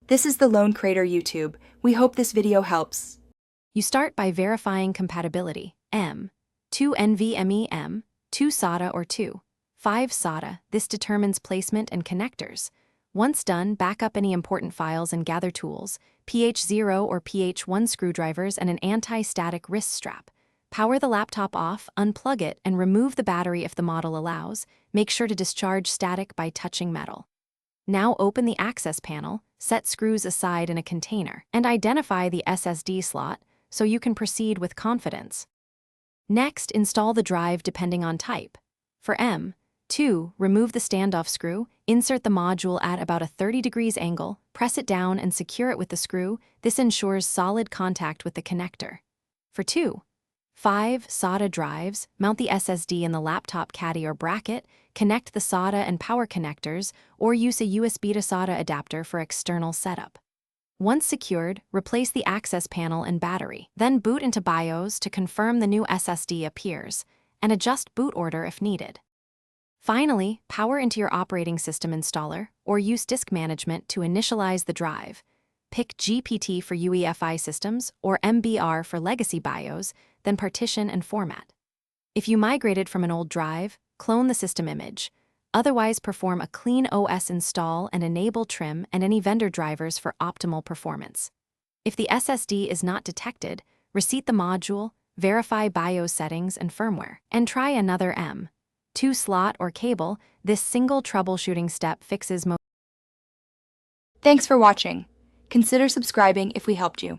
This is the Lone Crater YouTube. We hope this video helps. You start by verifying compatibility. M2 NVMe M, 2 SATA or 2, 5 SATA. This determines placement and connectors. Once done, back up any important files and gather tools, PH0 or PH1 screwdrivers and an anti-static wrist strap. Power the laptop off, unplug it, and remove the battery if the model allows. Make sure to discharge static by touching metal. Now open the access panel, set screws aside in a container, and identify the SSD slot so you can proceed with confidence. Next, install the drive depending on type. For M2, remove the standoff screw, insert the module at about a 30 degrees angle, press it down and secure it with the screw. This ensures solid contact with the connector. For 2, 5 SATA drives, mount the SSD in the laptop caddy or bracket, connect the SATA and power connectors, or use a USB to SATA adapter for external setup. Once secured, replace the access panel and battery. Then boot into BIOS to confirm the new SSD appears, and adjust boot order if needed. Finally, power into your operating system installer, or use disk management to initialize the drive. Pick GPT for UEFI systems or MBR for legacy BIOS, then partition and format. If you migrated from an old drive, clone the system image. Otherwise, perform a clean OS install and enable trim and any vendor drivers for optimal performance. If the SSD is not detected, reset the module, verify BIOS settings and firmware, and try another M2 slot or cable. This single troubleshooting step fixes most. Thanks for watching. Consider subscribing if we helped you.